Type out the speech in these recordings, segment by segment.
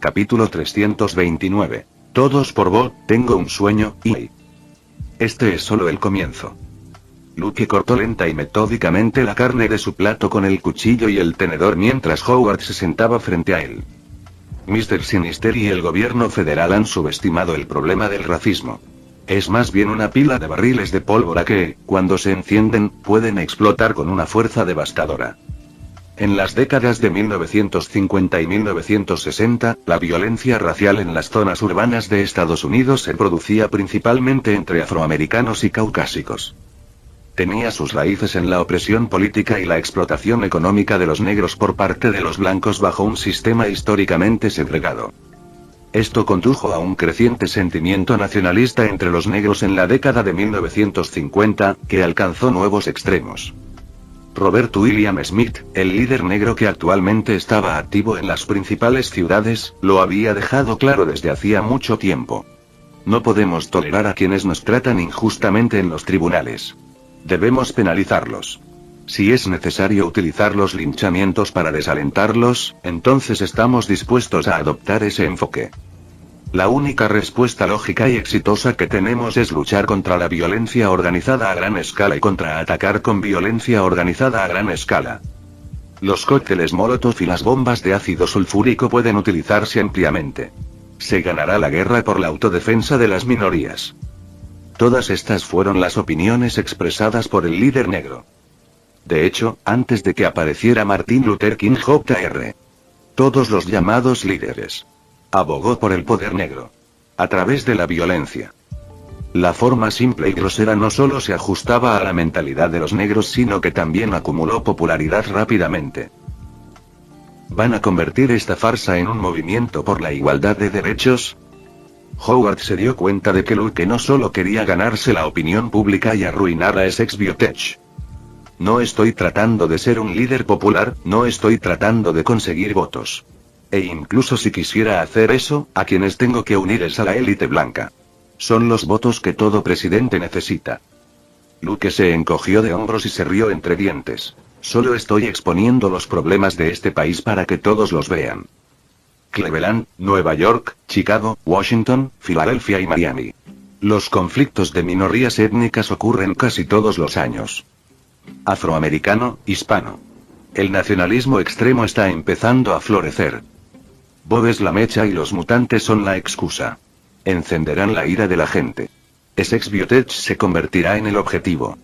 Capítulo 329. Todos por Bo, tengo un sueño, y... Este es solo el comienzo. Luke cortó lenta y metódicamente la carne de su plato con el cuchillo y el tenedor mientras Howard se sentaba frente a él. Mr. Sinister y el gobierno federal han subestimado el problema del racismo. Es más bien una pila de barriles de pólvora que, cuando se encienden, pueden explotar con una fuerza devastadora. En las décadas de 1950 y 1960, la violencia racial en las zonas urbanas de Estados Unidos se producía principalmente entre afroamericanos y caucásicos. Tenía sus raíces en la opresión política y la explotación económica de los negros por parte de los blancos bajo un sistema históricamente segregado. Esto condujo a un creciente sentimiento nacionalista entre los negros en la década de 1950, que alcanzó nuevos extremos. Robert William Smith, el líder negro que actualmente estaba activo en las principales ciudades, lo había dejado claro desde hacía mucho tiempo. No podemos tolerar a quienes nos tratan injustamente en los tribunales. Debemos penalizarlos. Si es necesario utilizar los linchamientos para desalentarlos, entonces estamos dispuestos a adoptar ese enfoque. La única respuesta lógica y exitosa que tenemos es luchar contra la violencia organizada a gran escala y contraatacar con violencia organizada a gran escala. Los cócteles Molotov y las bombas de ácido sulfúrico pueden utilizarse ampliamente. Se ganará la guerra por la autodefensa de las minorías. Todas estas fueron las opiniones expresadas por el líder negro. De hecho, antes de que apareciera Martin Luther King Jr., todos los llamados líderes abogó por el poder negro. A través de la violencia. La forma simple y grosera no solo se ajustaba a la mentalidad de los negros, sino que también acumuló popularidad rápidamente. ¿Van a convertir esta farsa en un movimiento por la igualdad de derechos? Howard se dio cuenta de que Luke no solo quería ganarse la opinión pública y arruinar a Essex Biotech. No estoy tratando de ser un líder popular, no estoy tratando de conseguir votos. E incluso si quisiera hacer eso, a quienes tengo que unir es a la élite blanca. Son los votos que todo presidente necesita. Luke se encogió de hombros y se rió entre dientes. Solo estoy exponiendo los problemas de este país para que todos los vean. Cleveland, Nueva York, Chicago, Washington, Filadelfia y Miami. Los conflictos de minorías étnicas ocurren casi todos los años. Afroamericano, hispano. El nacionalismo extremo está empezando a florecer. Bob es la mecha y los mutantes son la excusa. Encenderán la ira de la gente. Essex Biotech se convertirá en el objetivo.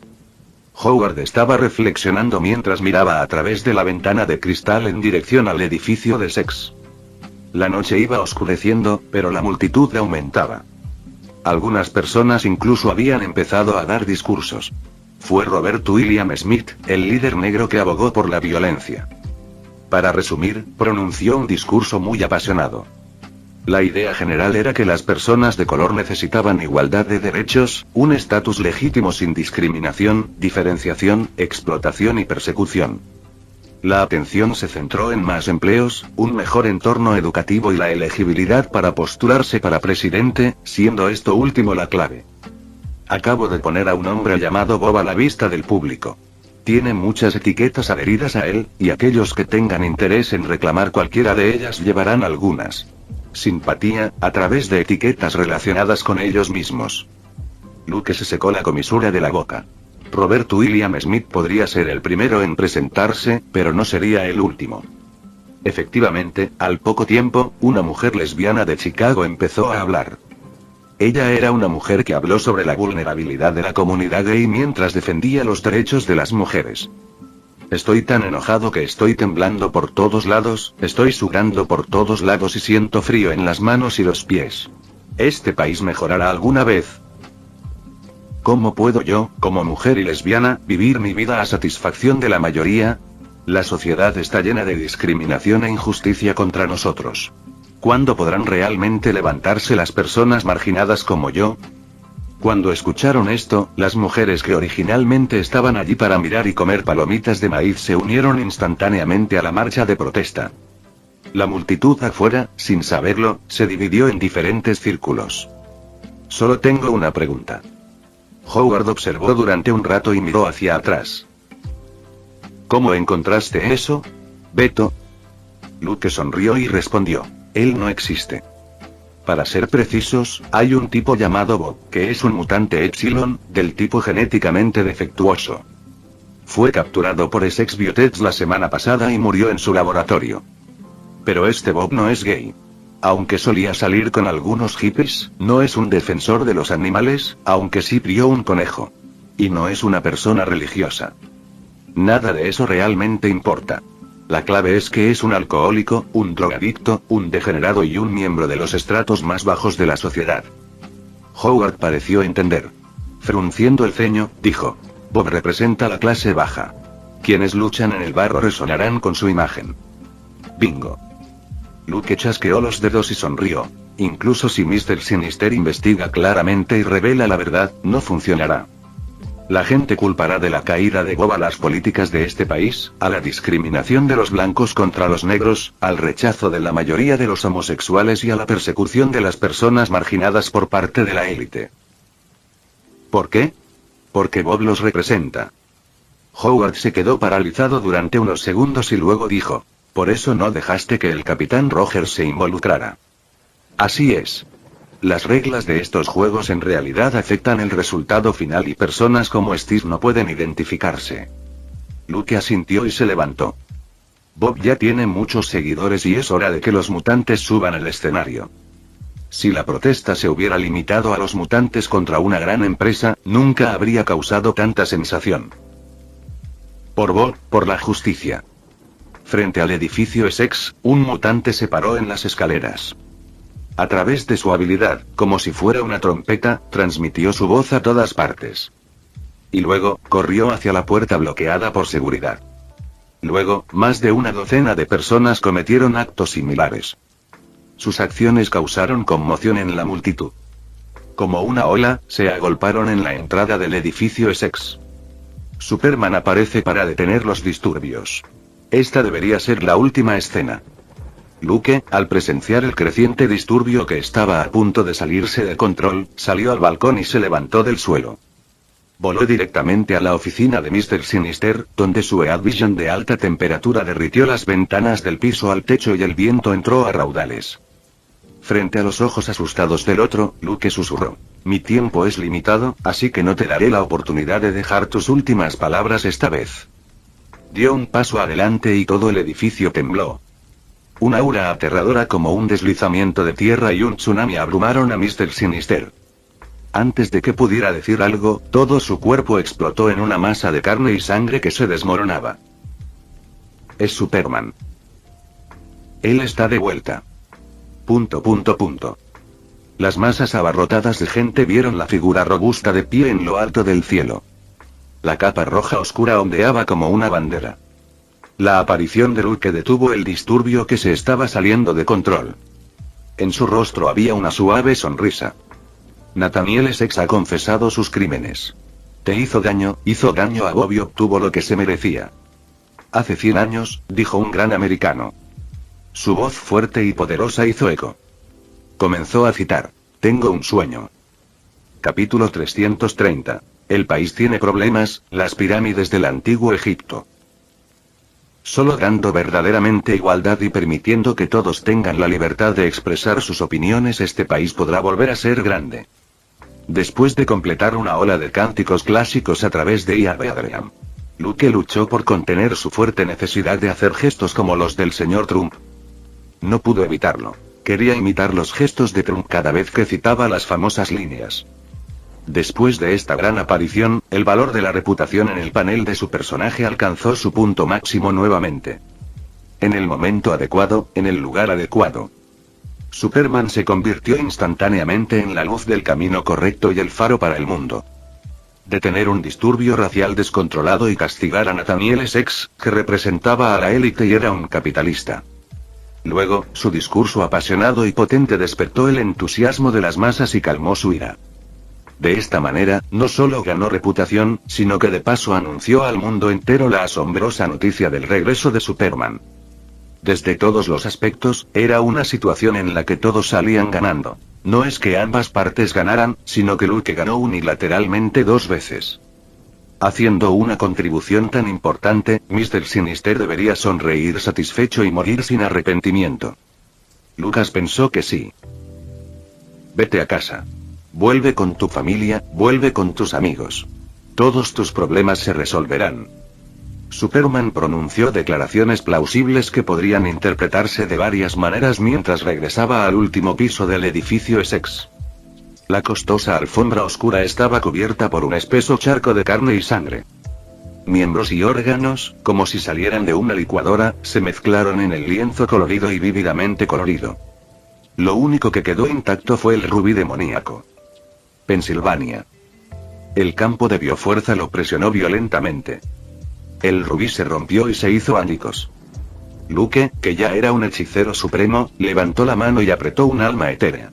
Howard estaba reflexionando mientras miraba a través de la ventana de cristal en dirección al edificio de Essex. La noche iba oscureciendo, pero la multitud aumentaba. Algunas personas incluso habían empezado a dar discursos. Fue Robert William Smith, el líder negro que abogó por la violencia. Para resumir, pronunció un discurso muy apasionado. La idea general era que las personas de color necesitaban igualdad de derechos, un estatus legítimo sin discriminación, diferenciación, explotación y persecución. La atención se centró en más empleos, un mejor entorno educativo y la elegibilidad para postularse para presidente, siendo esto último la clave. Acabo de poner a un hombre llamado Bob a la vista del público. Tiene muchas etiquetas adheridas a él, y aquellos que tengan interés en reclamar cualquiera de ellas llevarán algunas. Simpatía, a través de etiquetas relacionadas con ellos mismos. Luke se secó la comisura de la boca. Robert William Smith podría ser el primero en presentarse, pero no sería el último. Efectivamente, al poco tiempo, una mujer lesbiana de Chicago empezó a hablar. Ella era una mujer que habló sobre la vulnerabilidad de la comunidad gay mientras defendía los derechos de las mujeres. Estoy tan enojado que estoy temblando por todos lados, estoy sudando por todos lados y siento frío en las manos y los pies. ¿Este país mejorará alguna vez? ¿Cómo puedo yo, como mujer y lesbiana, vivir mi vida a satisfacción de la mayoría? La sociedad está llena de discriminación e injusticia contra nosotros. ¿Cuándo podrán realmente levantarse las personas marginadas como yo? Cuando escucharon esto, las mujeres que originalmente estaban allí para mirar y comer palomitas de maíz se unieron instantáneamente a la marcha de protesta. La multitud afuera, sin saberlo, se dividió en diferentes círculos. Solo tengo una pregunta. Howard observó durante un rato y miró hacia atrás. ¿Cómo encontraste eso, Beto? Luke sonrió y respondió. Él no existe. Para ser precisos, hay un tipo llamado Bob, que es un mutante Epsilon, del tipo genéticamente defectuoso. Fue capturado por Essex Biotech la semana pasada y murió en su laboratorio. Pero este Bob no es gay. Aunque solía salir con algunos hippies, no es un defensor de los animales, aunque sí crió un conejo. Y no es una persona religiosa. Nada de eso realmente importa. La clave es que es un alcohólico, un drogadicto, un degenerado y un miembro de los estratos más bajos de la sociedad. Howard pareció entender. Frunciendo el ceño, dijo: Bob representa la clase baja. Quienes luchan en el barro resonarán con su imagen. Bingo. Luke chasqueó los dedos y sonrió. Incluso si Mr. Sinister investiga claramente y revela la verdad, no funcionará. La gente culpará de la caída de Bob a las políticas de este país, a la discriminación de los blancos contra los negros, al rechazo de la mayoría de los homosexuales y a la persecución de las personas marginadas por parte de la élite. ¿Por qué? Porque Bob los representa. Howard se quedó paralizado durante unos segundos y luego dijo: por eso no dejaste que el Capitán Rogers se involucrara. Así es. Las reglas de estos juegos en realidad afectan el resultado final y personas como Steve no pueden identificarse. Luke asintió y se levantó. Bob ya tiene muchos seguidores y es hora de que los mutantes suban al escenario. Si la protesta se hubiera limitado a los mutantes contra una gran empresa, nunca habría causado tanta sensación. Por Bob, por la justicia. Frente al edificio Essex, un mutante se paró en las escaleras. A través de su habilidad, como si fuera una trompeta, transmitió su voz a todas partes. Y luego, corrió hacia la puerta bloqueada por seguridad. Luego, más de una docena de personas cometieron actos similares. Sus acciones causaron conmoción en la multitud. Como una ola, se agolparon en la entrada del edificio Essex. Superman aparece para detener los disturbios. Esta debería ser la última escena. Luke, al presenciar el creciente disturbio que estaba a punto de salirse de control, salió al balcón y se levantó del suelo. Voló directamente a la oficina de Mr. Sinister, donde su Heat Vision de alta temperatura derritió las ventanas del piso al techo y el viento entró a raudales. Frente a los ojos asustados del otro, Luke susurró: mi tiempo es limitado, así que no te daré la oportunidad de dejar tus últimas palabras esta vez. Dio un paso adelante y todo el edificio tembló. Un aura aterradora como un deslizamiento de tierra y un tsunami abrumaron a Mr. Sinister. Antes de que pudiera decir algo, todo su cuerpo explotó en una masa de carne y sangre que se desmoronaba. Es Superman. Él está de vuelta. ... Las masas abarrotadas de gente vieron la figura robusta de pie en lo alto del cielo. La capa roja oscura ondeaba como una bandera. La aparición de Luke detuvo el disturbio que se estaba saliendo de control. En su rostro había una suave sonrisa. Nathaniel Essex ha confesado sus crímenes. Te hizo daño a Bob y obtuvo lo que se merecía. Hace 100 años, dijo un gran americano. Su voz fuerte y poderosa hizo eco. Comenzó a citar: tengo un sueño. Capítulo 330. El país tiene problemas, las pirámides del antiguo Egipto. Solo dando verdaderamente igualdad y permitiendo que todos tengan la libertad de expresar sus opiniones, este país podrá volver a ser grande. Después de completar una ola de cánticos clásicos a través de Adrian, Luke luchó por contener su fuerte necesidad de hacer gestos como los del señor Trump. No pudo evitarlo. Quería imitar los gestos de Trump cada vez que citaba las famosas líneas. Después de esta gran aparición, el valor de la reputación en el panel de su personaje alcanzó su punto máximo nuevamente. En el momento adecuado, en el lugar adecuado. Superman se convirtió instantáneamente en la luz del camino correcto y el faro para el mundo. Detener un disturbio racial descontrolado y castigar a Nathaniel Essex, que representaba a la élite y era un capitalista. Luego, su discurso apasionado y potente despertó el entusiasmo de las masas y calmó su ira. De esta manera, no solo ganó reputación, sino que de paso anunció al mundo entero la asombrosa noticia del regreso de Superman. Desde todos los aspectos, era una situación en la que todos salían ganando. No es que ambas partes ganaran, sino que Luke ganó unilateralmente 2 veces. Haciendo una contribución tan importante, Mr. Sinister debería sonreír satisfecho y morir sin arrepentimiento. Lucas pensó que sí. Vete a casa. Vuelve con tu familia, vuelve con tus amigos. Todos tus problemas se resolverán. Superman pronunció declaraciones plausibles que podrían interpretarse de varias maneras mientras regresaba al último piso del edificio Essex. La costosa alfombra oscura estaba cubierta por un espeso charco de carne y sangre. Miembros y órganos, como si salieran de una licuadora, se mezclaron en el lienzo colorido y vívidamente colorido. Lo único que quedó intacto fue el rubí demoníaco. Pensilvania. El campo de biofuerza lo presionó violentamente. El rubí se rompió y se hizo añicos. Luke, que ya era un hechicero supremo, levantó la mano y apretó un alma etérea.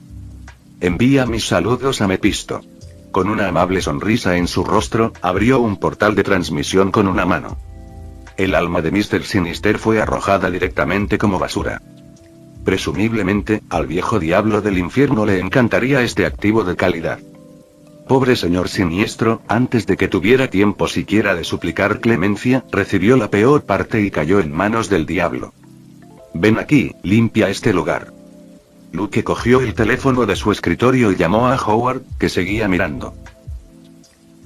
Envía mis saludos a Mephisto. Con una amable sonrisa en su rostro, abrió un portal de transmisión con una mano. El alma de Mr. Sinister fue arrojada directamente como basura. Presumiblemente, al viejo diablo del infierno le encantaría este activo de calidad. Pobre señor siniestro, antes de que tuviera tiempo siquiera de suplicar clemencia, recibió la peor parte y cayó en manos del diablo. Ven aquí, limpia este lugar. Luke cogió el teléfono de su escritorio y llamó a Howard, que seguía mirando.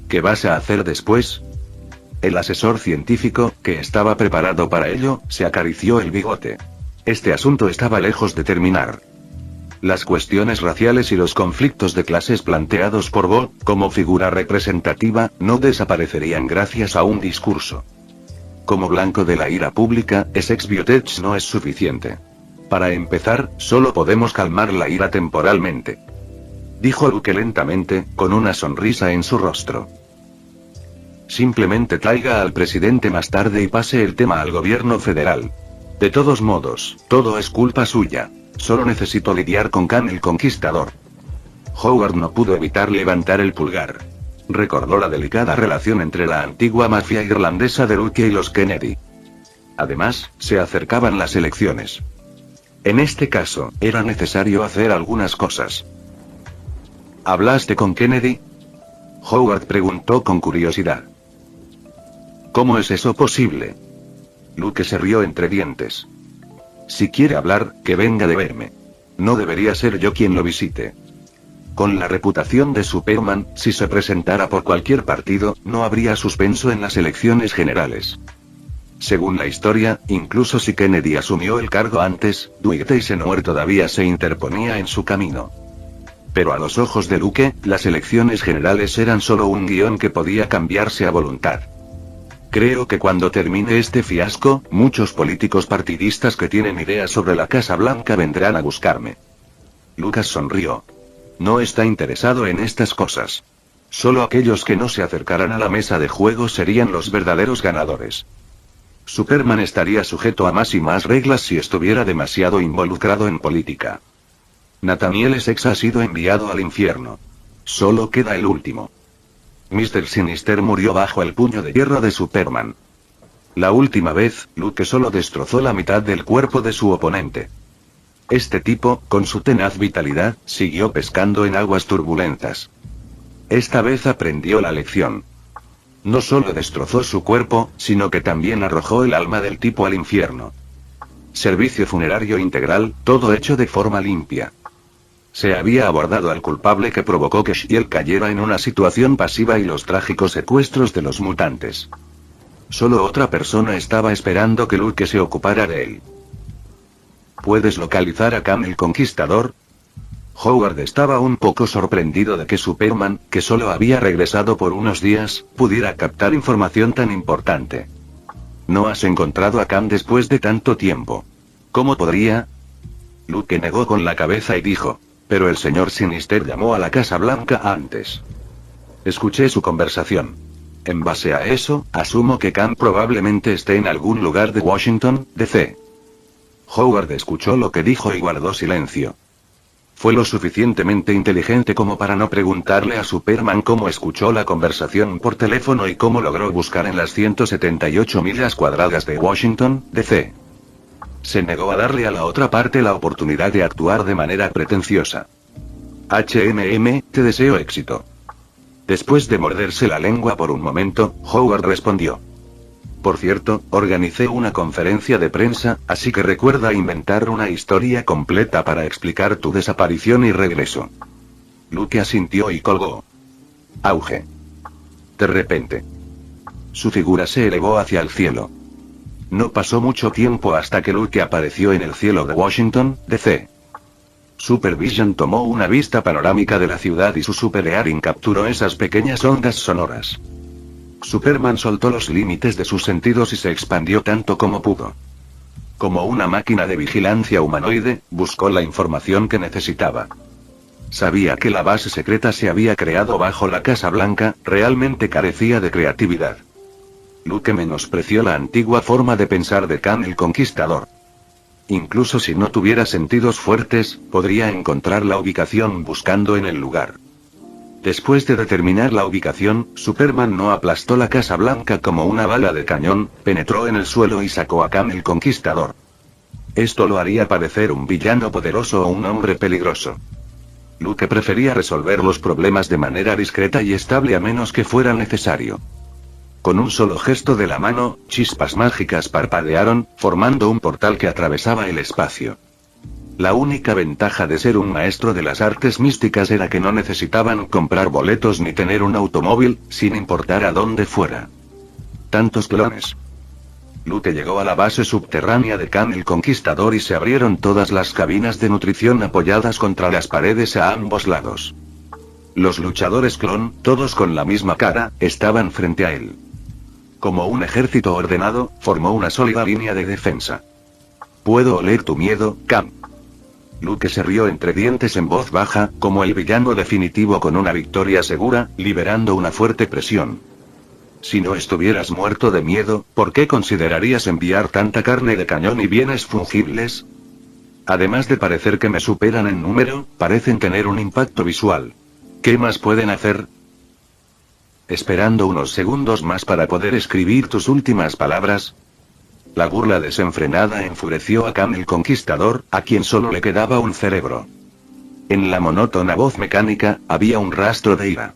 ¿Qué vas a hacer después? El asesor científico, que estaba preparado para ello, se acarició el bigote. Este asunto estaba lejos de terminar. Las cuestiones raciales y los conflictos de clases planteados por Bo, como figura representativa, no desaparecerían gracias a un discurso. Como blanco de la ira pública, Essex Biotech no es suficiente. Para empezar, solo podemos calmar la ira temporalmente. Dijo Luke lentamente, con una sonrisa en su rostro. Simplemente traiga al presidente más tarde y pase el tema al gobierno federal. De todos modos, todo es culpa suya. Solo necesito lidiar con Khan el Conquistador. Howard no pudo evitar levantar el pulgar. Recordó la delicada relación entre la antigua mafia irlandesa de Luke y los Kennedy. Además, se acercaban las elecciones. En este caso, era necesario hacer algunas cosas. ¿Hablaste con Kennedy? Howard preguntó con curiosidad. ¿Cómo es eso posible? Luke se rió entre dientes. Si quiere hablar, que venga de verme. No debería ser yo quien lo visite. Con la reputación de Superman, si se presentara por cualquier partido, no habría suspenso en las elecciones generales. Según la historia, incluso si Kennedy asumió el cargo antes, Dwight Eisenhower todavía se interponía en su camino. Pero a los ojos de Luke, las elecciones generales eran solo un guión que podía cambiarse a voluntad. Creo que cuando termine este fiasco, muchos políticos partidistas que tienen ideas sobre la Casa Blanca vendrán a buscarme. Lucas sonrió. No está interesado en estas cosas. Solo aquellos que no se acercaran a la mesa de juego serían los verdaderos ganadores. Superman estaría sujeto a más y más reglas si estuviera demasiado involucrado en política. Nathaniel Essex ha sido enviado al infierno. Solo queda el último. Mr. Sinister murió bajo el puño de hierro de Superman. La última vez, Luke solo destrozó la mitad del cuerpo de su oponente. Este tipo, con su tenaz vitalidad, siguió pescando en aguas turbulentas. Esta vez aprendió la lección. No solo destrozó su cuerpo, sino que también arrojó el alma del tipo al infierno. Servicio funerario integral, todo hecho de forma limpia. Se había abordado al culpable que provocó que Shield cayera en una situación pasiva y los trágicos secuestros de los mutantes. Solo otra persona estaba esperando que Luke se ocupara de él. ¿Puedes localizar a Khan el Conquistador? Howard estaba un poco sorprendido de que Superman, que solo había regresado por unos días, pudiera captar información tan importante. ¿No has encontrado a Khan después de tanto tiempo? ¿Cómo podría? Luke negó con la cabeza y dijo. Pero el señor Sinister llamó a la Casa Blanca antes. Escuché su conversación. En base a eso, asumo que Khan probablemente esté en algún lugar de Washington, D.C. Howard escuchó lo que dijo y guardó silencio. Fue lo suficientemente inteligente como para no preguntarle a Superman cómo escuchó la conversación por teléfono y cómo logró buscar en las 178 millas cuadradas de Washington, D.C. Se negó a darle a la otra parte la oportunidad de actuar de manera pretenciosa. Te deseo éxito. Después de morderse la lengua por un momento, Howard respondió. Por cierto, organicé una conferencia de prensa, así que recuerda inventar una historia completa para explicar tu desaparición y regreso. Luke asintió y colgó. Auge. De repente, su figura se elevó hacia el cielo. No pasó mucho tiempo hasta que Luke apareció en el cielo de Washington, D.C. Supervision tomó una vista panorámica de la ciudad y su Super Hearing capturó esas pequeñas ondas sonoras. Superman soltó los límites de sus sentidos y se expandió tanto como pudo. Como una máquina de vigilancia humanoide, buscó la información que necesitaba. Sabía que la base secreta se había creado bajo la Casa Blanca, realmente carecía de creatividad. Luke menospreció la antigua forma de pensar de Khan el Conquistador. Incluso si no tuviera sentidos fuertes, podría encontrar la ubicación buscando en el lugar. Después de determinar la ubicación, Superman no aplastó la Casa Blanca como una bala de cañón, penetró en el suelo y sacó a Khan el Conquistador. Esto lo haría parecer un villano poderoso o un hombre peligroso. Luke prefería resolver los problemas de manera discreta y estable a menos que fuera necesario. Con un solo gesto de la mano, chispas mágicas parpadearon, formando un portal que atravesaba el espacio. La única ventaja de ser un maestro de las artes místicas era que no necesitaban comprar boletos ni tener un automóvil, sin importar a dónde fuera. Tantos clones. Luke llegó a la base subterránea de Khan el Conquistador y se abrieron todas las cabinas de nutrición apoyadas contra las paredes a ambos lados. Los luchadores clon, todos con la misma cara, estaban frente a él. Como un ejército ordenado, formó una sólida línea de defensa. «Puedo oler tu miedo, Khan». Luke se rió entre dientes en voz baja, como el villano definitivo con una victoria segura, liberando una fuerte presión. Si no estuvieras muerto de miedo, ¿por qué considerarías enviar tanta carne de cañón y bienes fungibles? Además de parecer que me superan en número, parecen tener un impacto visual. ¿Qué más pueden hacer? Esperando unos segundos más para poder escribir tus últimas palabras. La burla desenfrenada enfureció a Khan el Conquistador, a quien solo le quedaba un cerebro. En la monótona voz mecánica, había un rastro de ira.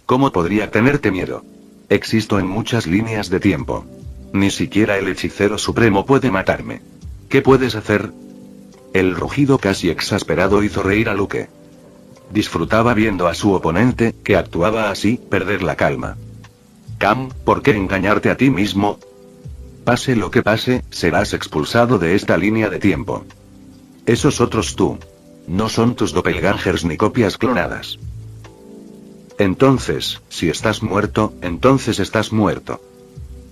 ¿Cómo podría tenerte miedo? Existo en muchas líneas de tiempo. Ni siquiera el hechicero supremo puede matarme. ¿Qué puedes hacer? El rugido casi exasperado hizo reír a Luke. Disfrutaba viendo a su oponente, que actuaba así, perder la calma. Khan, ¿por qué engañarte a ti mismo? Pase lo que pase, serás expulsado de esta línea de tiempo. Esos otros tú. No son tus doppelgangers ni copias clonadas. Entonces, si estás muerto, entonces estás muerto.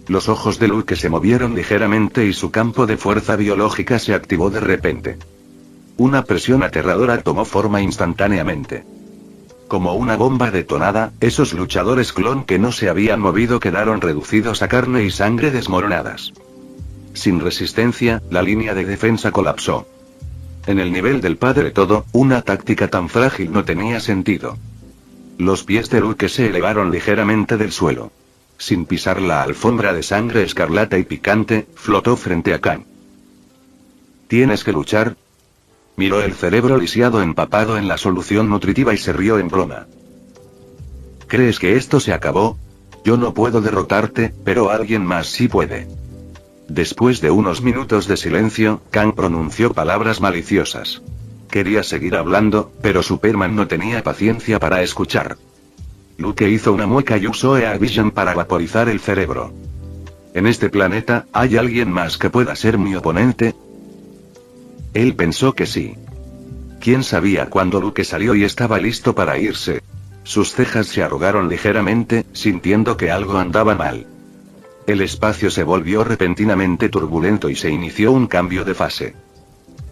Los ojos de Luke se movieron ligeramente y su campo de fuerza biológica se activó de repente. Una presión aterradora tomó forma instantáneamente. Como una bomba detonada, esos luchadores clon que no se habían movido quedaron reducidos a carne y sangre desmoronadas. Sin resistencia, la línea de defensa colapsó. En el nivel del Padre Todo, una táctica tan frágil no tenía sentido. Los pies de Luke se elevaron ligeramente del suelo. Sin pisar la alfombra de sangre escarlata y picante, flotó frente a Khan. ¿Tienes que luchar? Miró el cerebro lisiado empapado en la solución nutritiva y se rió en broma. ¿Crees que esto se acabó? Yo no puedo derrotarte, pero alguien más sí puede. Después de unos minutos de silencio, Khan pronunció palabras maliciosas. Quería seguir hablando, pero Superman no tenía paciencia para escuchar. Luke hizo una mueca y usó Ear Vision para vaporizar el cerebro. ¿En este planeta, hay alguien más que pueda ser mi oponente? Él pensó que sí. ¿Quién sabía cuando Luke salió y estaba listo para irse? Sus cejas se arrugaron ligeramente, sintiendo que algo andaba mal. El espacio se volvió repentinamente turbulento y se inició un cambio de fase.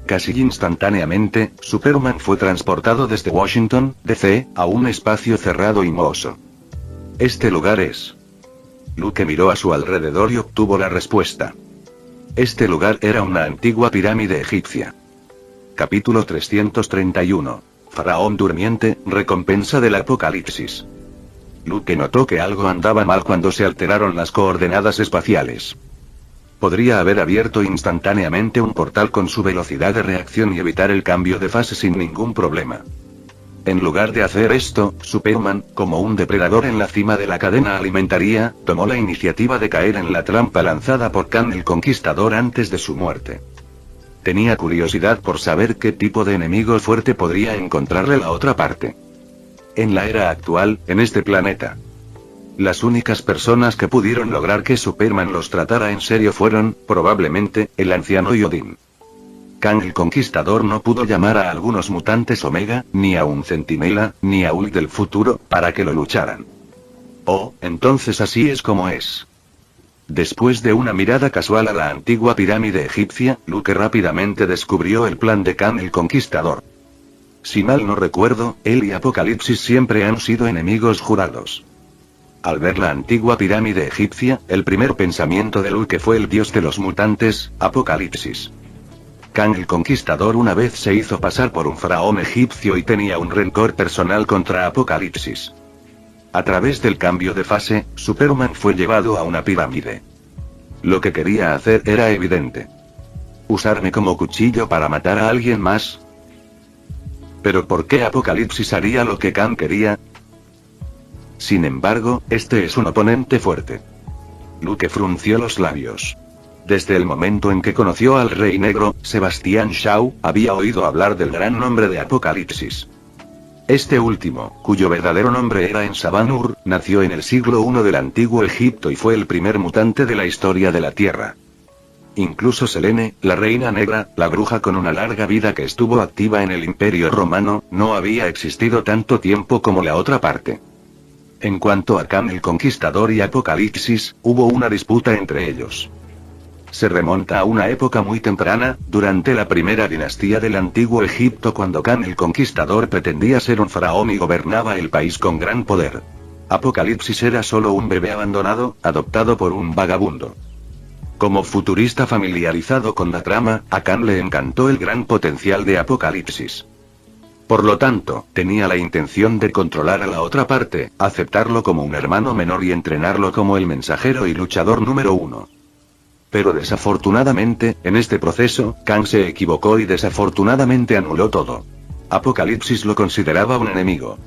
Casi instantáneamente, Superman fue transportado desde Washington, D.C., a un espacio cerrado y mohoso. Este lugar es... Luke miró a su alrededor y obtuvo la respuesta. Este lugar era una antigua pirámide egipcia. Capítulo 331. Faraón durmiente, recompensa del apocalipsis. Luke notó que algo andaba mal cuando se alteraron las coordenadas espaciales. Podría haber abierto instantáneamente un portal con su velocidad de reacción y evitar el cambio de fase sin ningún problema. En lugar de hacer esto, Superman, como un depredador en la cima de la cadena alimentaria, tomó la iniciativa de caer en la trampa lanzada por Kang el Conquistador antes de su muerte. Tenía curiosidad por saber qué tipo de enemigo fuerte podría encontrarle la otra parte. En la era actual, en este planeta, las únicas personas que pudieron lograr que Superman los tratara en serio fueron, probablemente, el anciano y Odín. Kang el Conquistador no pudo llamar a algunos mutantes Omega, ni a un Centinela, ni a Hulk del futuro, para que lo lucharan. Oh, entonces así es como es. Después de una mirada casual a la antigua pirámide egipcia, Luke rápidamente descubrió el plan de Kang el Conquistador. Si mal no recuerdo, él y Apocalipsis siempre han sido enemigos jurados. Al ver la antigua pirámide egipcia, el primer pensamiento de Luke fue el dios de los mutantes, Apocalipsis. Kang el Conquistador una vez se hizo pasar por un faraón egipcio y tenía un rencor personal contra Apocalipsis. A través del cambio de fase, Superman fue llevado a una pirámide. Lo que quería hacer era evidente. ¿Usarme como cuchillo para matar a alguien más? ¿Pero por qué Apocalipsis haría lo que Kang quería? Sin embargo, este es un oponente fuerte. Luke frunció los labios. Desde el momento en que conoció al Rey Negro, Sebastian Shaw, había oído hablar del gran nombre de Apocalipsis. Este último, cuyo verdadero nombre era Ensabanur, nació en el siglo I del Antiguo Egipto y fue el primer mutante de la historia de la Tierra. Incluso Selene, la Reina Negra, la bruja con una larga vida que estuvo activa en el Imperio Romano, no había existido tanto tiempo como la otra parte. En cuanto a Kang el Conquistador y Apocalipsis, hubo una disputa entre ellos. Se remonta a una época muy temprana, durante la primera dinastía del Antiguo Egipto, cuando Kang el Conquistador pretendía ser un faraón y gobernaba el país con gran poder. Apocalipsis era solo un bebé abandonado, adoptado por un vagabundo. Como futurista familiarizado con la trama, a Kang le encantó el gran potencial de Apocalipsis. Por lo tanto, tenía la intención de controlar a la otra parte, aceptarlo como un hermano menor y entrenarlo como el mensajero y luchador número 1. Pero desafortunadamente, en este proceso, Kang se equivocó y desafortunadamente anuló todo. Apocalipsis lo consideraba un enemigo.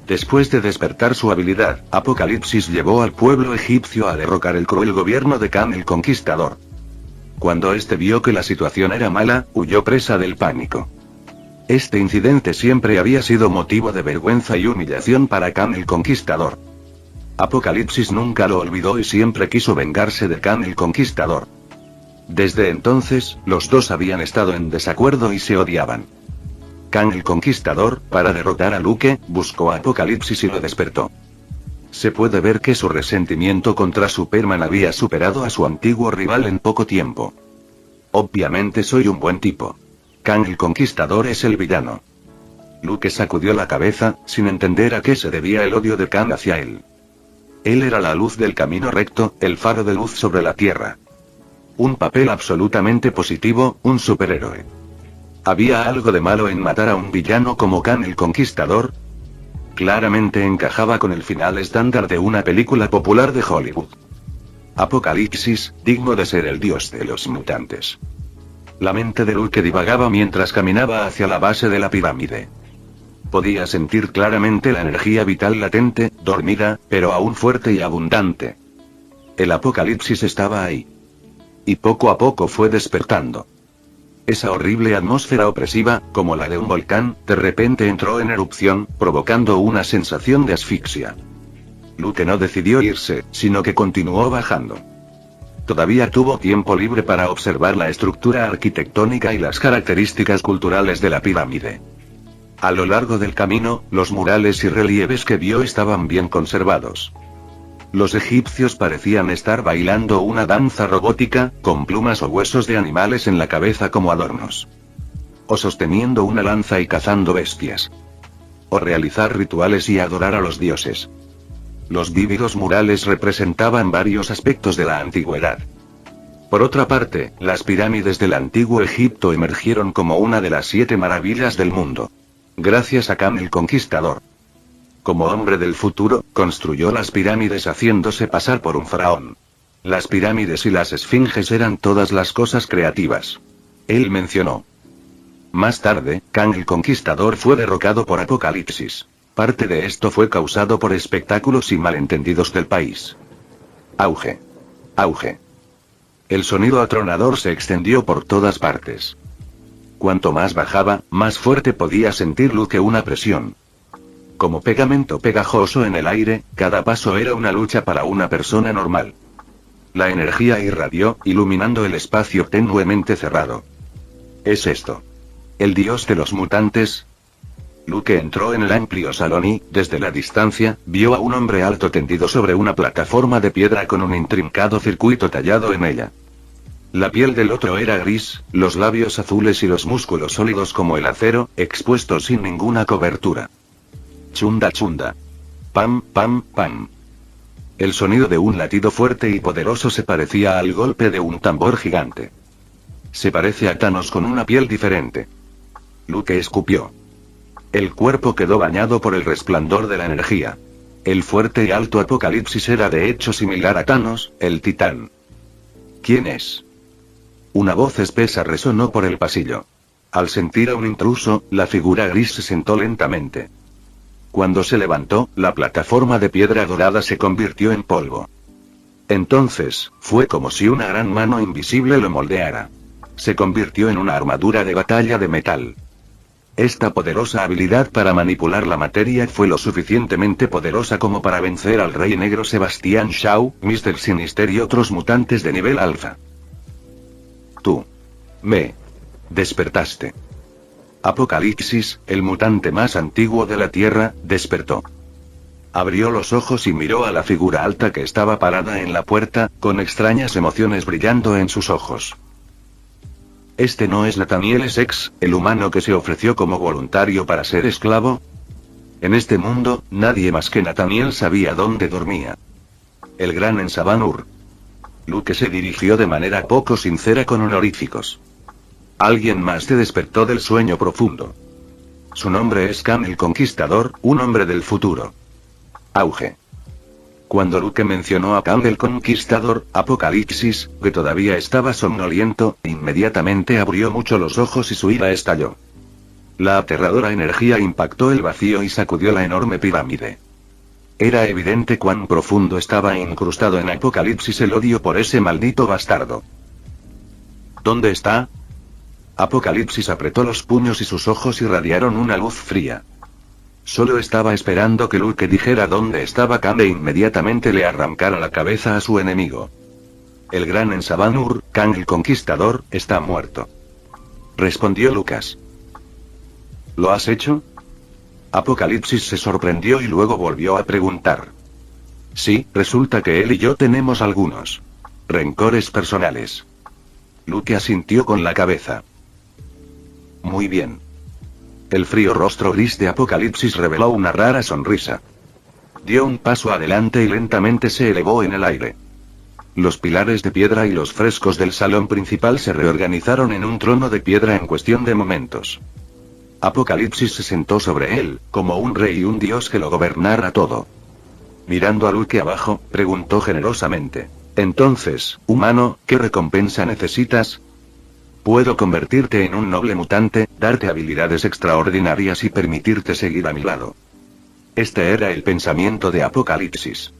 Después de despertar su habilidad, Apocalipsis llevó al pueblo egipcio a derrocar el cruel gobierno de Kang el Conquistador. Cuando este vio que la situación era mala, huyó presa del pánico. Este incidente siempre había sido motivo de vergüenza y humillación para Kang el Conquistador. Apocalipsis nunca lo olvidó y siempre quiso vengarse de Kang el Conquistador. Desde entonces, los dos habían estado en desacuerdo y se odiaban. Kang el Conquistador, para derrotar a Luke, buscó a Apocalipsis y lo despertó. Se puede ver que su resentimiento contra Superman había superado a su antiguo rival en poco tiempo. Obviamente soy un buen tipo. Kang el Conquistador es el villano. Luke sacudió la cabeza, sin entender a qué se debía el odio de Kang hacia él. Él era la luz del camino recto, el faro de luz sobre la Tierra. Un papel absolutamente positivo, un superhéroe. ¿Había algo de malo en matar a un villano como Kang el Conquistador? Claramente encajaba con el final estándar de una película popular de Hollywood. Apocalipsis, digno de ser el dios de los mutantes. La mente de Luke divagaba mientras caminaba hacia la base de la pirámide. Podía sentir claramente la energía vital latente, dormida, pero aún fuerte y abundante. El Apocalipsis estaba ahí. Y poco a poco fue despertando. Esa horrible atmósfera opresiva, como la de un volcán, de repente entró en erupción, provocando una sensación de asfixia. Luke no decidió irse, sino que continuó bajando. Todavía tuvo tiempo libre para observar la estructura arquitectónica y las características culturales de la pirámide. A lo largo del camino, los murales y relieves que vio estaban bien conservados. Los egipcios parecían estar bailando una danza robótica, con plumas o huesos de animales en la cabeza como adornos. O sosteniendo una lanza y cazando bestias. O realizar rituales y adorar a los dioses. Los vívidos murales representaban varios aspectos de la antigüedad. Por otra parte, las pirámides del antiguo Egipto emergieron como una de las 7 maravillas del mundo. Gracias a Kang el Conquistador. Como hombre del futuro, construyó las pirámides haciéndose pasar por un faraón. Las pirámides y las esfinges eran todas las cosas creativas. Él mencionó. Más tarde, Kang el Conquistador fue derrocado por Apocalipsis. Parte de esto fue causado por espectáculos y malentendidos del país. Auge. Auge. El sonido atronador se extendió por todas partes. Cuanto más bajaba, más fuerte podía sentir Luke una presión. Como pegamento pegajoso en el aire, cada paso era una lucha para una persona normal. La energía irradió, iluminando el espacio tenuemente cerrado. ¿Es esto el dios de los mutantes? Luke entró en el amplio salón y, desde la distancia, vio a un hombre alto tendido sobre una plataforma de piedra con un intrincado circuito tallado en ella. La piel del otro era gris, los labios azules y los músculos sólidos como el acero, expuestos sin ninguna cobertura. Chunda chunda. Pam, pam, pam. El sonido de un latido fuerte y poderoso se parecía al golpe de un tambor gigante. Se parece a Thanos con una piel diferente. Luke escupió. El cuerpo quedó bañado por el resplandor de la energía. El fuerte y alto Apocalipsis era de hecho similar a Thanos, el titán. ¿Quién es? Una voz espesa resonó por el pasillo. Al sentir a un intruso, la figura gris se sentó lentamente. Cuando se levantó, la plataforma de piedra dorada se convirtió en polvo. Entonces, fue como si una gran mano invisible lo moldeara. Se convirtió en una armadura de batalla de metal. Esta poderosa habilidad para manipular la materia fue lo suficientemente poderosa como para vencer al Rey Negro Sebastián Shaw, Mr. Sinister y otros mutantes de nivel alfa. Tú. Me. Despertaste. Apocalipsis, el mutante más antiguo de la Tierra, despertó. Abrió los ojos y miró a la figura alta que estaba parada en la puerta, con extrañas emociones brillando en sus ojos. ¿Este no es Nathaniel Essex, el humano que se ofreció como voluntario para ser esclavo? En este mundo, nadie más que Nathaniel sabía dónde dormía. El gran en Sabanur. Luke se dirigió de manera poco sincera con honoríficos. Alguien más te despertó del sueño profundo. Su nombre es Kang el Conquistador, un hombre del futuro. Auge. Cuando Luke mencionó a Kang el Conquistador, Apocalipsis, que todavía estaba somnoliento, inmediatamente abrió mucho los ojos y su ira estalló. La aterradora energía impactó el vacío y sacudió la enorme pirámide. Era evidente cuán profundo estaba incrustado en Apocalipsis el odio por ese maldito bastardo. ¿Dónde está? Apocalipsis apretó los puños y sus ojos irradiaron una luz fría. Solo estaba esperando que Luke dijera dónde estaba Kang e inmediatamente le arrancara la cabeza a su enemigo. El gran en Sabanur, Kang el Conquistador, está muerto. Respondió Lucas. ¿Lo has hecho? Apocalipsis se sorprendió y luego volvió a preguntar. Sí, resulta que él y yo tenemos algunos rencores personales. Luke asintió con la cabeza. Muy bien. El frío rostro gris de Apocalipsis reveló una rara sonrisa. Dio un paso adelante y lentamente se elevó en el aire. Los pilares de piedra y los frescos del salón principal se reorganizaron en un trono de piedra en cuestión de momentos. Apocalipsis se sentó sobre él, como un rey y un dios que lo gobernara todo. Mirando a Luke abajo, preguntó generosamente. Entonces, humano, ¿qué recompensa necesitas? Puedo convertirte en un noble mutante, darte habilidades extraordinarias y permitirte seguir a mi lado. Este era el pensamiento de Apocalipsis.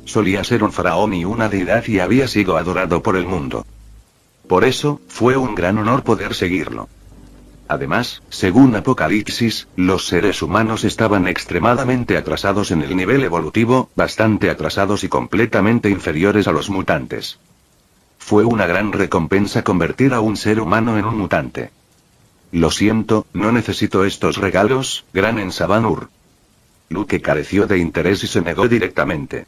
Solía ser un faraón y una deidad y había sido adorado por el mundo. Por eso, fue un gran honor poder seguirlo. Además, según Apocalipsis, los seres humanos estaban extremadamente atrasados en el nivel evolutivo, bastante atrasados y completamente inferiores a los mutantes. Fue una gran recompensa convertir a un ser humano en un mutante. Lo siento, no necesito estos regalos, gran en Sabanur. Luke careció de interés y se negó directamente.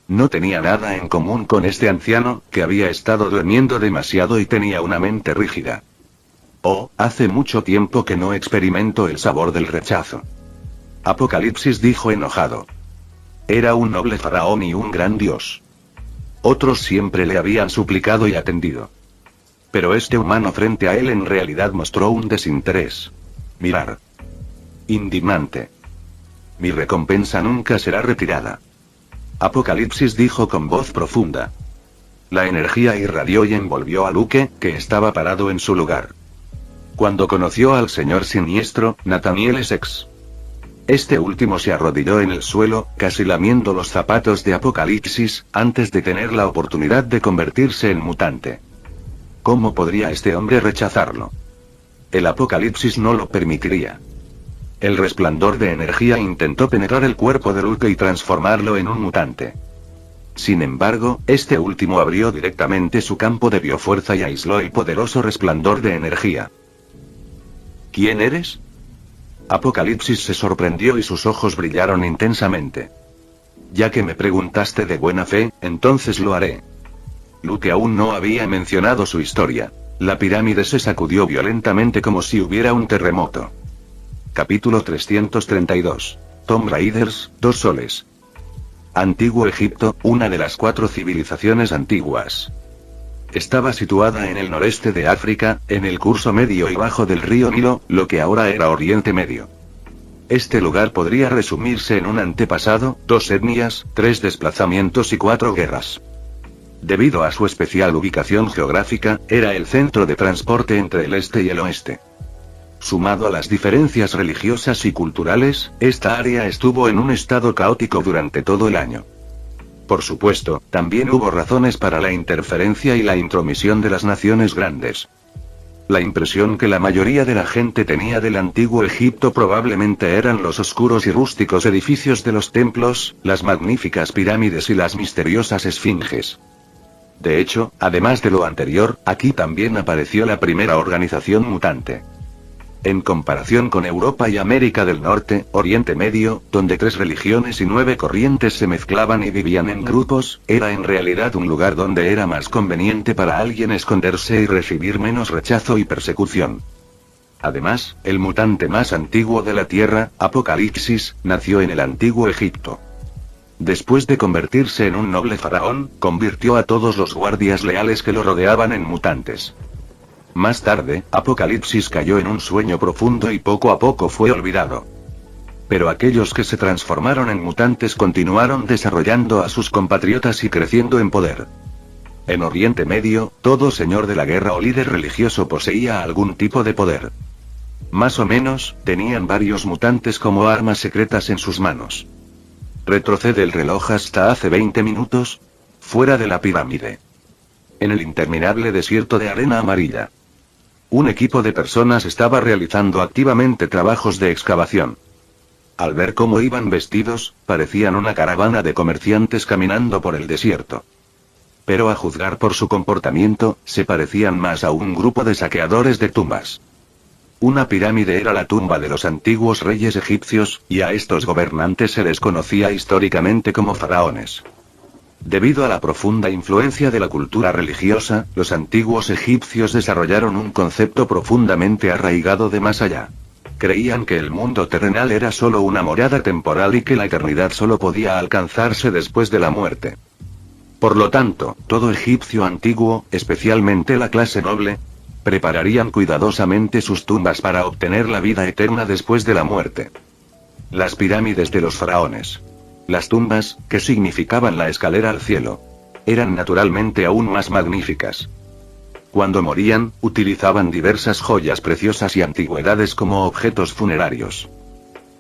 No tenía nada en común con este anciano, que había estado durmiendo demasiado y tenía una mente rígida. Oh, hace mucho tiempo que no experimento el sabor del rechazo. Apocalipsis dijo enojado. Era un noble faraón y un gran dios. Otros siempre le habían suplicado y atendido. Pero este humano frente a él en realidad mostró un desinterés. Mirar. Indignante. Mi recompensa nunca será retirada. Apocalipsis dijo con voz profunda. La energía irradió y envolvió a Luke, que estaba parado en su lugar. cuando conoció al señor siniestro, Nathaniel Essex. Este último se arrodilló en el suelo, casi lamiendo los zapatos de Apocalipsis, antes de tener la oportunidad de convertirse en mutante. ¿Cómo podría este hombre rechazarlo? El Apocalipsis no lo permitiría. El resplandor de energía intentó penetrar el cuerpo de Luke y transformarlo en un mutante. Sin embargo, este último abrió directamente su campo de biofuerza y aisló el poderoso resplandor de energía. ¿Quién eres? Apocalipsis se sorprendió y sus ojos brillaron intensamente. Ya que me preguntaste de buena fe, entonces lo haré. Luke aún no había mencionado su historia. La pirámide se sacudió violentamente como si hubiera un terremoto. Capítulo 332. Tomb Raiders, 2 soles. Antiguo Egipto, una de las 4 civilizaciones antiguas. Estaba situada en el noreste de África, en el curso medio y bajo del río Nilo, lo que ahora era Oriente Medio. Este lugar podría resumirse en un antepasado, 2 etnias, 3 desplazamientos y 4 guerras. Debido a su especial ubicación geográfica, era el centro de transporte entre el este y el oeste. Sumado a las diferencias religiosas y culturales, esta área estuvo en un estado caótico durante todo el año. Por supuesto, también hubo razones para la interferencia y la intromisión de las naciones grandes. La impresión que la mayoría de la gente tenía del antiguo Egipto probablemente eran los oscuros y rústicos edificios de los templos, las magníficas pirámides y las misteriosas esfinges. De hecho, además de lo anterior, aquí también apareció la primera organización mutante. En comparación con Europa y América del Norte, Oriente Medio, donde 3 religiones y 9 corrientes se mezclaban y vivían en grupos, era en realidad un lugar donde era más conveniente para alguien esconderse y recibir menos rechazo y persecución. Además, el mutante más antiguo de la Tierra, Apocalipsis, nació en el antiguo Egipto. Después de convertirse en un noble faraón, convirtió a todos los guardias leales que lo rodeaban en mutantes. Más tarde, Apocalipsis cayó en un sueño profundo y poco a poco fue olvidado. Pero aquellos que se transformaron en mutantes continuaron desarrollando a sus compatriotas y creciendo en poder. En Oriente Medio, todo señor de la guerra o líder religioso poseía algún tipo de poder. Más o menos, tenían varios mutantes como armas secretas en sus manos. Retrocede el reloj hasta hace 20 minutos. Fuera de la pirámide. En el interminable desierto de arena amarilla. Un equipo de personas estaba realizando activamente trabajos de excavación. Al ver cómo iban vestidos, parecían una caravana de comerciantes caminando por el desierto. Pero a juzgar por su comportamiento, se parecían más a un grupo de saqueadores de tumbas. Una pirámide era la tumba de los antiguos reyes egipcios, y a estos gobernantes se les conocía históricamente como faraones. Debido a la profunda influencia de la cultura religiosa, los antiguos egipcios desarrollaron un concepto profundamente arraigado de más allá. Creían que el mundo terrenal era solo una morada temporal y que la eternidad solo podía alcanzarse después de la muerte. Por lo tanto, todo egipcio antiguo, especialmente la clase noble, prepararían cuidadosamente sus tumbas para obtener la vida eterna después de la muerte. Las pirámides de los faraones. Las tumbas, que significaban la escalera al cielo, eran naturalmente aún más magníficas. Cuando morían, utilizaban diversas joyas preciosas y antigüedades como objetos funerarios.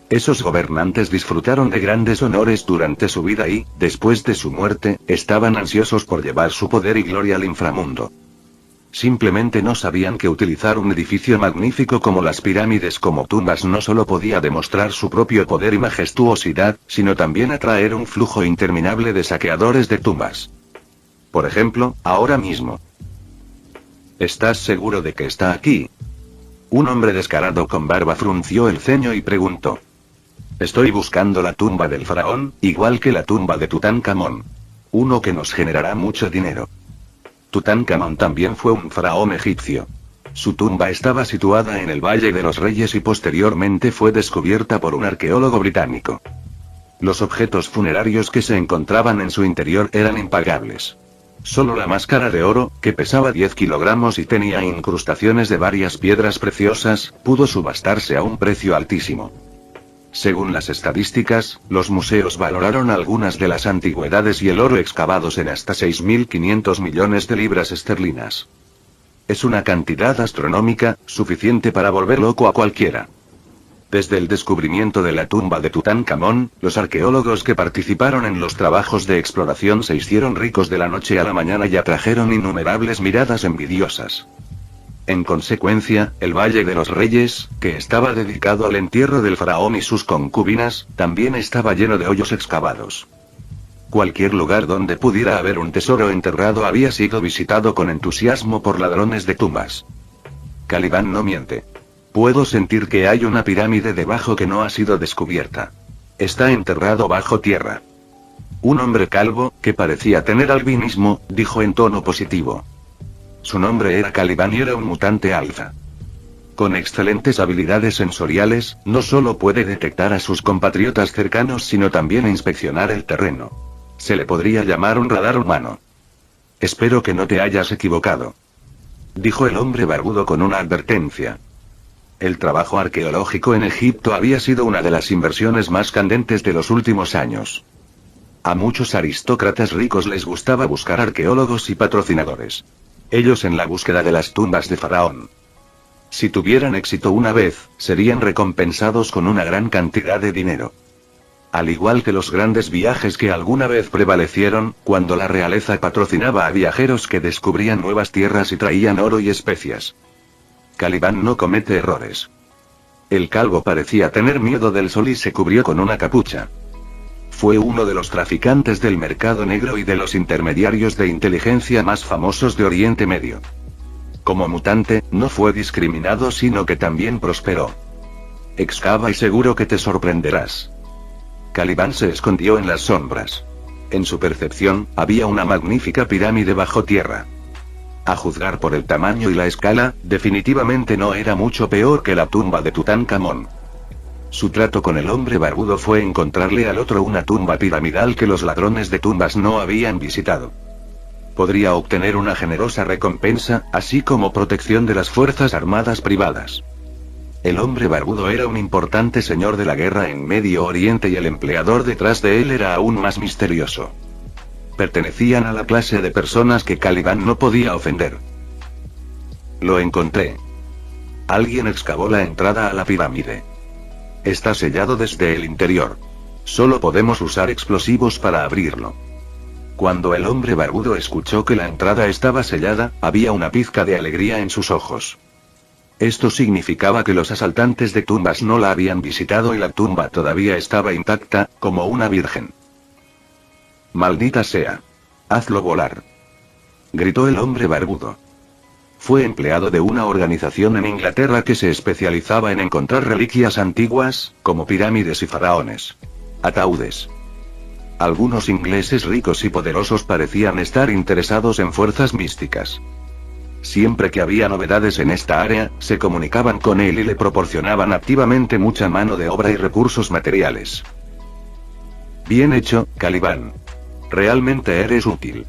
Esos gobernantes disfrutaron de grandes honores durante su vida y, después de su muerte, estaban ansiosos por llevar su poder y gloria al inframundo. Simplemente no sabían que utilizar un edificio magnífico como las pirámides como tumbas no solo podía demostrar su propio poder y majestuosidad, sino también atraer un flujo interminable de saqueadores de tumbas. Por ejemplo, ahora mismo. ¿Estás seguro de que está aquí? Un hombre descarado con barba frunció el ceño y preguntó. Estoy buscando la tumba del faraón, igual que la tumba de Tutankamón. Uno que nos generará mucho dinero. Tutankamón también fue un faraón egipcio. Su tumba estaba situada en el Valle de los Reyes y posteriormente fue descubierta por un arqueólogo británico. Los objetos funerarios que se encontraban en su interior eran impagables. Solo la máscara de oro, que pesaba 10 kilogramos y tenía incrustaciones de varias piedras preciosas, pudo subastarse a un precio altísimo. Según las estadísticas, los museos valoraron algunas de las antigüedades y el oro excavados en hasta 6.500 millones de libras esterlinas. Es una cantidad astronómica, suficiente para volver loco a cualquiera. Desde el descubrimiento de la tumba de Tutankamón, los arqueólogos que participaron en los trabajos de exploración se hicieron ricos de la noche a la mañana y atrajeron innumerables miradas envidiosas. En consecuencia, el Valle de los Reyes, que estaba dedicado al entierro del faraón y sus concubinas, también estaba lleno de hoyos excavados. Cualquier lugar donde pudiera haber un tesoro enterrado había sido visitado con entusiasmo por ladrones de tumbas. Caliban no miente. Puedo sentir que hay una pirámide debajo que no ha sido descubierta. Está enterrado bajo tierra. Un hombre calvo, que parecía tener albinismo, dijo en tono positivo. Su nombre era Caliban y era un mutante alfa. Con excelentes habilidades sensoriales, no solo puede detectar a sus compatriotas cercanos sino también inspeccionar el terreno. Se le podría llamar un radar humano. Espero que no te hayas equivocado, dijo el hombre barbudo con una advertencia. El trabajo arqueológico en Egipto había sido una de las inversiones más candentes de los últimos años. A muchos aristócratas ricos les gustaba buscar arqueólogos y patrocinadores. Ellos en la búsqueda de las tumbas de Faraón. Si tuvieran éxito una vez, serían recompensados con una gran cantidad de dinero. Al igual que los grandes viajes que alguna vez prevalecieron, cuando la realeza patrocinaba a viajeros que descubrían nuevas tierras y traían oro y especias. Caliban no comete errores. El calvo parecía tener miedo del sol y se cubrió con una capucha. Fue uno de los traficantes del mercado negro y de los intermediarios de inteligencia más famosos de Oriente Medio. Como mutante, no fue discriminado sino que también prosperó. Excava y seguro que te sorprenderás. Caliban se escondió en las sombras. En su percepción, había una magnífica pirámide bajo tierra. A juzgar por el tamaño y la escala, definitivamente no era mucho peor que la tumba de Tutankamón. Su trato con el hombre barbudo fue encontrarle al otro una tumba piramidal que los ladrones de tumbas no habían visitado. Podría obtener una generosa recompensa, así como protección de las fuerzas armadas privadas. El hombre barbudo era un importante señor de la guerra en Medio Oriente y el empleador detrás de él era aún más misterioso. Pertenecían a la clase de personas que Caliban no podía ofender. Lo encontré. Alguien excavó la entrada a la pirámide. Está sellado desde el interior. Solo podemos usar explosivos para abrirlo. Cuando el hombre barbudo escuchó que la entrada estaba sellada, había una pizca de alegría en sus ojos. Esto significaba que los asaltantes de tumbas no la habían visitado y la tumba todavía estaba intacta, como una virgen. «Maldita sea. Hazlo volar», gritó el hombre barbudo. Fue empleado de una organización en Inglaterra que se especializaba en encontrar reliquias antiguas, como pirámides y faraones. Ataúdes. Algunos ingleses ricos y poderosos parecían estar interesados en fuerzas místicas. Siempre que había novedades en esta área, se comunicaban con él y le proporcionaban activamente mucha mano de obra y recursos materiales. «Bien hecho, Caliban. Realmente eres útil».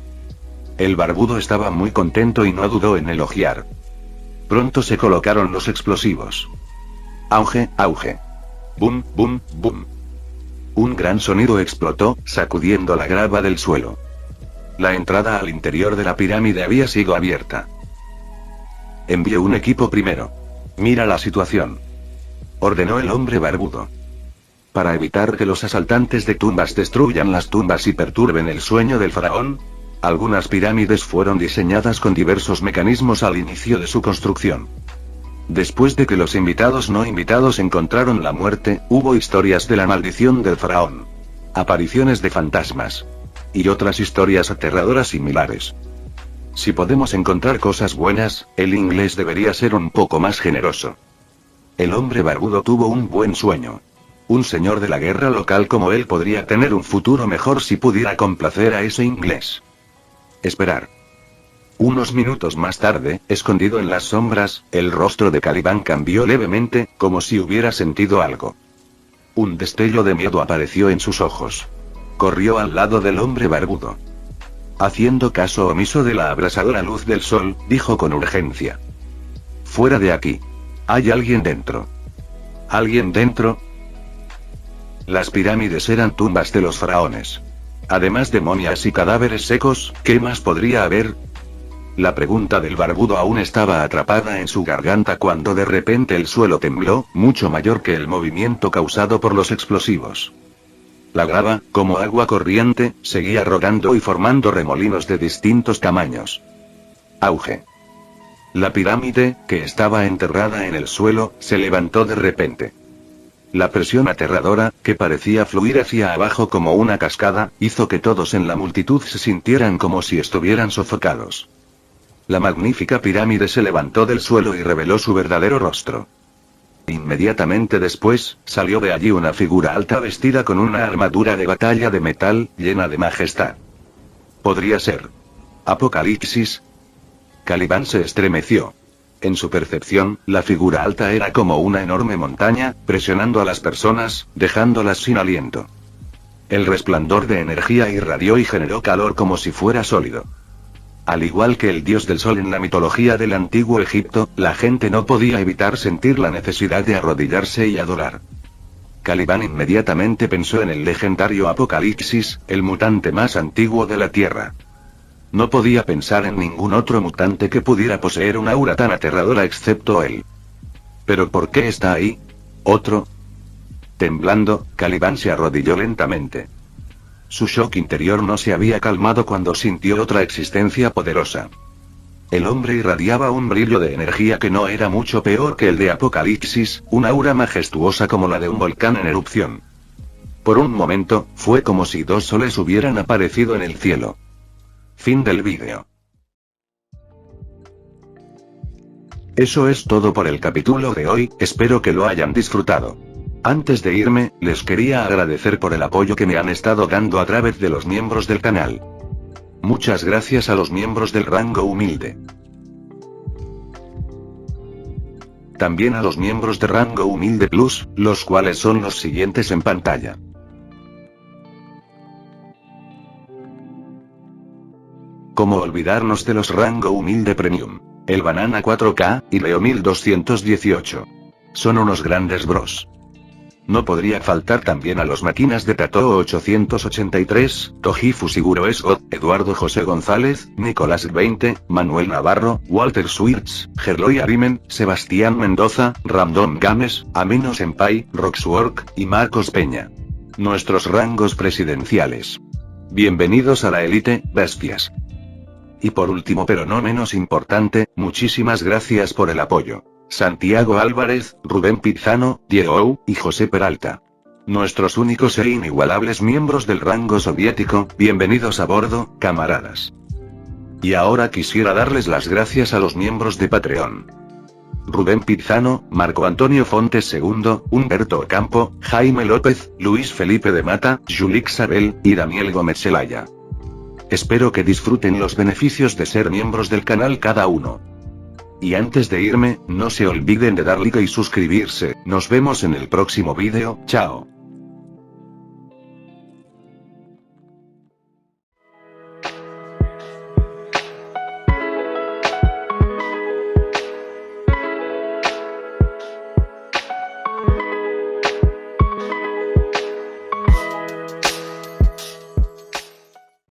El barbudo estaba muy contento y no dudó en elogiar. Pronto se colocaron los explosivos. Auge, auge. Bum, bum, bum. Un gran sonido explotó, sacudiendo la grava del suelo. La entrada al interior de la pirámide había sido abierta. «Envió un equipo primero. Mira la situación», ordenó el hombre barbudo. Para evitar que los asaltantes de tumbas destruyan las tumbas y perturben el sueño del faraón, algunas pirámides fueron diseñadas con diversos mecanismos al inicio de su construcción. Después de que los invitados no invitados encontraron la muerte, hubo historias de la maldición del faraón, apariciones de fantasmas y otras historias aterradoras similares. Si podemos encontrar cosas buenas, el inglés debería ser un poco más generoso. El hombre barbudo tuvo un buen sueño. Un señor de la guerra local como él podría tener un futuro mejor si pudiera complacer a ese inglés. Esperar. Unos minutos más tarde, escondido en las sombras, el rostro de Caliban cambió levemente, como si hubiera sentido algo. Un destello de miedo apareció en sus ojos. Corrió al lado del hombre barbudo. Haciendo caso omiso de la abrasadora luz del sol, dijo con urgencia: «Fuera de aquí. Hay alguien dentro». «¿Alguien dentro?». Las pirámides eran tumbas de los faraones. Además de momias y cadáveres secos, ¿qué más podría haber? La pregunta del barbudo aún estaba atrapada en su garganta cuando de repente el suelo tembló, mucho mayor que el movimiento causado por los explosivos. La grava, como agua corriente, seguía rodando y formando remolinos de distintos tamaños. Auge. La pirámide, que estaba enterrada en el suelo, se levantó de repente. La presión aterradora, que parecía fluir hacia abajo como una cascada, hizo que todos en la multitud se sintieran como si estuvieran sofocados. La magnífica pirámide se levantó del suelo y reveló su verdadero rostro. Inmediatamente después, salió de allí una figura alta vestida con una armadura de batalla de metal, llena de majestad. ¿Podría ser Apocalipsis? Caliban se estremeció. En su percepción, la figura alta era como una enorme montaña, presionando a las personas, dejándolas sin aliento. El resplandor de energía irradió y generó calor como si fuera sólido. Al igual que el dios del sol en la mitología del antiguo Egipto, la gente no podía evitar sentir la necesidad de arrodillarse y adorar. Caliban inmediatamente pensó en el legendario Apocalipsis, el mutante más antiguo de la Tierra. No podía pensar en ningún otro mutante que pudiera poseer un aura tan aterradora excepto él. ¿Pero por qué está ahí? ¿Otro? Temblando, Caliban se arrodilló lentamente. Su shock interior no se había calmado cuando sintió otra existencia poderosa. El hombre irradiaba un brillo de energía que no era mucho peor que el de Apocalipsis, un aura majestuosa como la de un volcán en erupción. Por un momento, fue como si dos soles hubieran aparecido en el cielo. Fin del vídeo. Eso es todo por el capítulo de hoy, espero que lo hayan disfrutado. Antes de irme, les quería agradecer por el apoyo que me han estado dando a través de los miembros del canal. Muchas gracias a los miembros del rango humilde. También a los miembros de rango humilde plus, los cuales son los siguientes en pantalla. ¿Cómo olvidarnos de los rango humilde premium? El Banana 4K, y Leo 1218. Son unos grandes bros. No podría faltar también a los máquinas de Tato 883, Tojifu Siguro Esgot, Eduardo José González, Nicolás 20, Manuel Navarro, Walter Swirtz, Gerloy Arimen, Sebastián Mendoza, Random Games, Amino Senpai, Roxwork, y Marcos Peña. Nuestros rangos presidenciales. Bienvenidos a la élite, bestias. Y por último pero no menos importante, muchísimas gracias por el apoyo. Santiago Álvarez, Rubén Pizano, Diego y José Peralta. Nuestros únicos e inigualables miembros del rango soviético, bienvenidos a bordo, camaradas. Y ahora quisiera darles las gracias a los miembros de Patreon. Rubén Pizano, Marco Antonio Fontes II, Humberto Ocampo, Jaime López, Luis Felipe de Mata, Julix Sabel, y Daniel Gómez Celaya. Espero que disfruten los beneficios de ser miembros del canal cada uno. Y antes de irme, no se olviden de dar like y suscribirse, nos vemos en el próximo vídeo, chao.